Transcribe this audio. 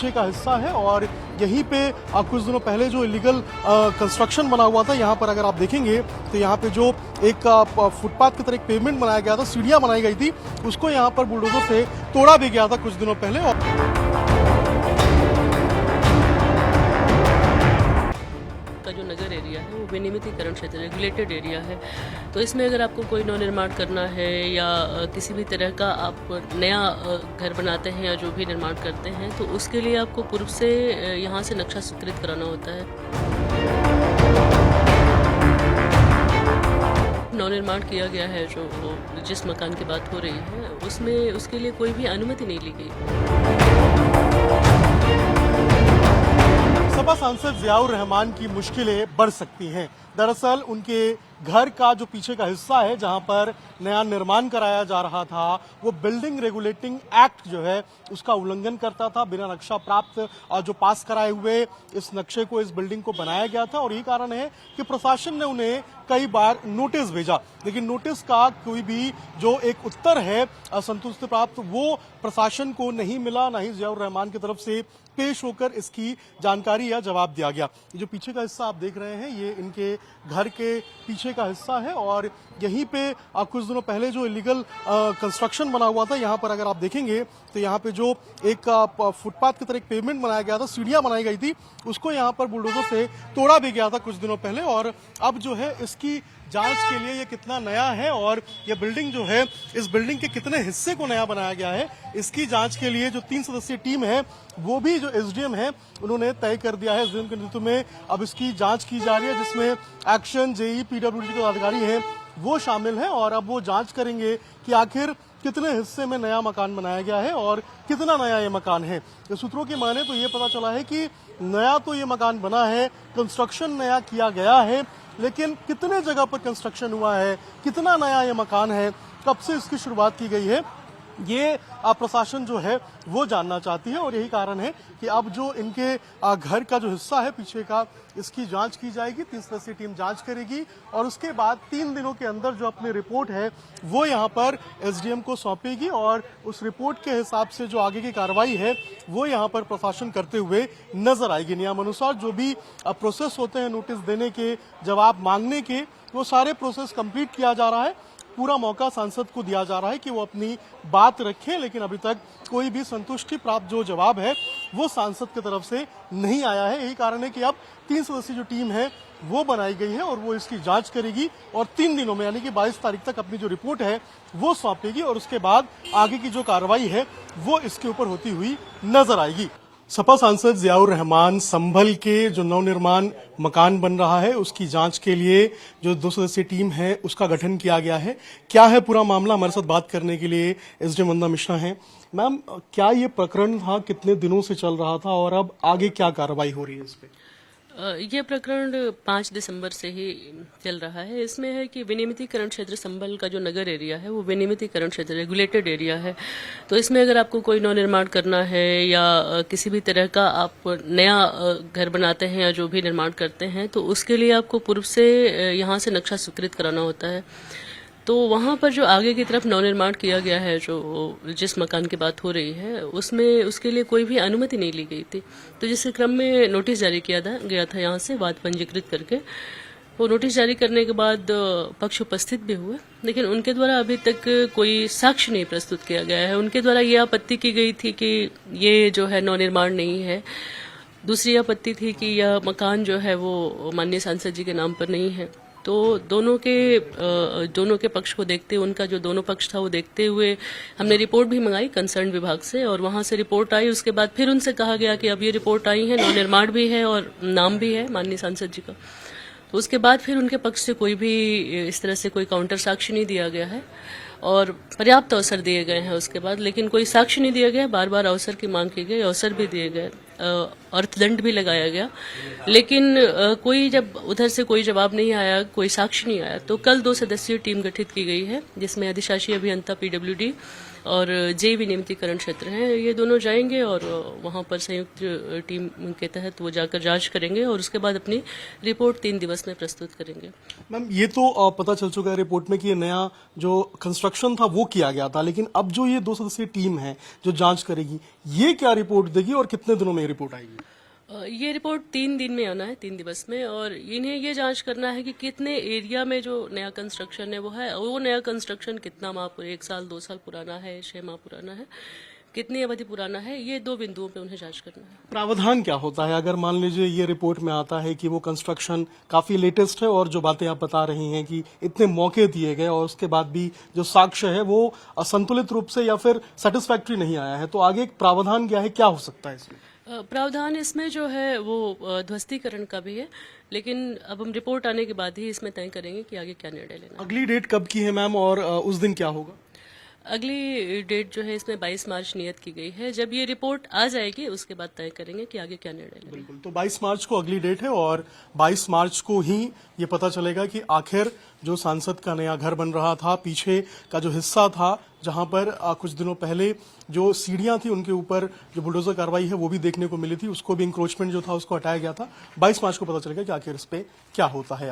पीछे का हिस्सा है और यहीं पे कुछ दिनों पहले जो इलीगल कंस्ट्रक्शन बना हुआ था, यहाँ पर अगर आप देखेंगे तो यहाँ पे जो एक फुटपाथ की तरह एक पेवमेंट बनाया गया था, सीढ़ियाँ बनाई गई थी, उसको यहाँ पर बुलडोजर से तोड़ा भी गया था कुछ दिनों पहले। का जो नगर एरिया है वो विनियमितीकरण क्षेत्र रेगुलेटेड एरिया है, तो इसमें अगर आपको कोई नवनिर्माण करना है या किसी भी तरह का आप नया घर बनाते हैं या जो भी निर्माण करते हैं, तो उसके लिए आपको पूर्व से यहाँ से नक्शा स्वीकृत कराना होता है। नवनिर्माण किया गया है जो जिस मकान की बात हो रही है उसमें उसके लिए कोई भी अनुमति नहीं ली गई। सपा सांसद जियाउर रहमान की मुश्किलें बढ़ सकती हैं। दरअसल उनके घर का जो पीछे का हिस्सा है जहां पर नया निर्माण कराया जा रहा था, वो बिल्डिंग रेगुलेटिंग एक्ट जो है उसका उल्लंघन करता था। बिना नक्शा प्राप्त जो पास कराए हुए इस नक्शे को, इस बिल्डिंग को बनाया गया था और यही कारण है कि प्रशासन ने उन्हें कई बार नोटिस भेजा, लेकिन नोटिस का कोई भी जो एक उत्तर है संतुष्टि प्राप्त वो प्रशासन को नहीं मिला, ना ही जियाउर रहमान की तरफ से पेश होकर इसकी जानकारी या जवाब दिया गया। ये जो पीछे का हिस्सा आप देख रहे हैं ये इनके घर के पीछे का हिस्सा है और यहीं पे कुछ दिनों पहले जो इलीगल कंस्ट्रक्शन बना हुआ था, यहाँ पर अगर आप देखेंगे तो यहाँ पे जो एक फुटपाथ की तरह एक पेवमेंट बनाया गया था, सीढ़ियाँ बनाई गई थी, उसको यहाँ पर बुलडोजर से तोड़ा भी गया था कुछ दिनों पहले। और अब जो है इसकी जांच के लिए ये कितना नया है और ये बिल्डिंग जो है इस बिल्डिंग के कितने हिस्से को नया बनाया गया है, इसकी जांच के लिए जो 3 सदस्यीय टीम है वो भी जो एसडीएम है उन्होंने तय कर दिया है। एसडीएम के नेतृत्व में अब इसकी जांच की जा रही है, जिसमें एक्शन, जेई, पीडब्ल्यूडी के अधिकारी हैं वो शामिल हैं और अब वो जांच करेंगे कि आखिर कितने हिस्से में नया मकान बनाया गया है और कितना नया ये मकान है। तो सूत्रों की माने तो ये पता चला है कि नया तो ये मकान बना है, कंस्ट्रक्शन नया किया गया है, लेकिन कितने जगह पर कंस्ट्रक्शन हुआ है, कितना नया ये मकान है, कब से इसकी शुरुआत की गई है, ये प्रशासन जो है वो जानना चाहती है। और यही कारण है कि अब जो इनके घर का जो हिस्सा है पीछे का, इसकी जांच की जाएगी। 3 सदस्यीय टीम जांच करेगी और उसके बाद 3 दिनों के अंदर जो अपनी रिपोर्ट है वो यहाँ पर एसडीएम को सौंपेगी और उस रिपोर्ट के हिसाब से जो आगे की कार्रवाई है वो यहाँ पर प्रशासन करते हुए नजर आएगी। नियमानुसार जो भी प्रोसेस होते हैं नोटिस देने के, जवाब मांगने के, वो सारे प्रोसेस कंप्लीट किया जा रहा है। पूरा मौका सांसद को दिया जा रहा है कि वो अपनी बात रखें, लेकिन अभी तक कोई भी संतुष्टि प्राप्त जो जवाब है वो सांसद की तरफ से नहीं आया है। यही कारण है कि अब 3 सदस्यीय जो टीम है वो बनाई गई है और वो इसकी जांच करेगी और 3 दिनों में यानी कि 22 तारीख तक अपनी जो रिपोर्ट है वो सौंपेगी और उसके बाद आगे की जो कार्रवाई है वो इसके ऊपर होती हुई नजर आएगी। सपा सांसद जियाउर रहमान संभल के जो नवनिर्माण मकान बन रहा है उसकी जांच के लिए जो 2 सदस्यीय टीम है उसका गठन किया गया है। क्या है पूरा मामला, हमारे साथ बात करने के लिए एसडीएम वंदना मिश्रा हैं। मैम, क्या ये प्रकरण था, कितने दिनों से चल रहा था और अब आगे क्या कार्रवाई हो रही है इस पे? ये प्रकरण 5 दिसंबर से ही चल रहा है। इसमें है कि विनियमितीकरण क्षेत्र संभल का जो नगर एरिया है वो विनियमितीकरण क्षेत्र रेगुलेटेड एरिया है, तो इसमें अगर आपको कोई नवनिर्माण करना है या किसी भी तरह का आप नया घर बनाते हैं या जो भी निर्माण करते हैं, तो उसके लिए आपको पूर्व से यहाँ से नक्शा स्वीकृत कराना होता है। तो वहाँ पर जो आगे की तरफ नवनिर्माण किया गया है जो जिस मकान की बात हो रही है उसमें उसके लिए कोई भी अनुमति नहीं ली गई थी, तो जिस क्रम में नोटिस जारी किया गया था यहाँ से वाद पंजीकृत करके। वो नोटिस जारी करने के बाद पक्ष उपस्थित भी हुए, लेकिन उनके द्वारा अभी तक कोई साक्ष्य नहीं प्रस्तुत किया गया है। उनके द्वारा ये आपत्ति की गई थी कि ये जो है नवनिर्माण नहीं है। दूसरी आपत्ति थी कि यह मकान जो है वो माननीय सांसद जी के नाम पर नहीं है। तो दोनों के पक्ष को देखते हुए, उनका जो दोनों पक्ष था वो देखते हुए हमने रिपोर्ट भी मंगाई कंसर्न विभाग से और वहां से रिपोर्ट आई। उसके बाद फिर उनसे कहा गया कि अब ये रिपोर्ट आई है, नवनिर्माण भी है और नाम भी है माननीय सांसद जी का। तो उसके बाद फिर उनके पक्ष से कोई भी इस तरह से कोई काउंटर साक्ष्य नहीं दिया गया है और पर्याप्त अवसर दिए गए हैं उसके बाद, लेकिन कोई साक्ष्य नहीं दिया गया। बार बार अवसर की मांग की गई, अवसर भी दिए गए अर्थदंड भी लगाया गया, लेकिन कोई जब उधर से कोई जवाब नहीं आया, कोई साक्ष्य नहीं आया, तो कल 2 सदस्यीय टीम गठित की गई है, जिसमें अधिशासी अभियंता पीडब्ल्यूडी और जे विनियमितीकरण क्षेत्र हैं। ये दोनों जाएंगे और वहां पर संयुक्त टीम के तहत वो जाकर जांच करेंगे और उसके बाद अपनी रिपोर्ट 3 दिवस में प्रस्तुत करेंगे। मैम, ये तो पता चल चुका है रिपोर्ट में कि ये नया जो कंस्ट्रक्शन था वो किया गया था, लेकिन अब जो ये 2 सदस्यीय टीम है जो जांच करेगी, ये क्या रिपोर्ट देगी और कितने दिनों में ये रिपोर्ट आएगी? ये रिपोर्ट 3 दिन में आना है, 3 दिवस में, और इन्हें ये जांच करना है कि कितने एरिया में जो नया कंस्ट्रक्शन है वो नया कंस्ट्रक्शन कितना माह 1 साल 2 साल पुराना है, 6 माह पुराना है, कितनी अवधि पुराना है, ये 2 बिंदुओं पे उन्हें जांच करना है। प्रावधान क्या होता है अगर मान लीजिए ये रिपोर्ट में आता है कि वो कंस्ट्रक्शन काफी लेटेस्ट है और जो बातें आप बता रही हैं कि इतने मौके दिए गए और उसके बाद भी जो साक्ष्य है वो असंतुलित रूप से या फिर सेटिस्फैक्ट्री नहीं आया है, तो आगे एक प्रावधान क्या है, क्या हो सकता है इसमें? प्रावधान इसमें जो है वो ध्वस्तीकरण का भी है, लेकिन अब हम रिपोर्ट आने के बाद ही इसमें तय करेंगे कि आगे क्या निर्णय लेना है। अगली डेट कब की है मैम, और उस दिन क्या होगा? अगली डेट जो है इसमें 22 मार्च नियत की गई है। जब ये रिपोर्ट आ जाएगी उसके बाद तय करेंगे कि आगे क्या निर्णय लेना है। बिल्कुल, तो 22 मार्च को अगली डेट है और 22 मार्च को ही ये पता चलेगा कि आखिर जो सांसद का नया घर बन रहा था, पीछे का जो हिस्सा था जहां पर कुछ दिनों पहले जो सीढ़ियां थी उनके ऊपर जो बुलडोजर कार्रवाई है वो भी देखने को मिली थी, उसको भी इंक्रोचमेंट जो था उसको हटाया गया था। 22 मार्च को पता चलेगा कि आखिर इस पे क्या होता है।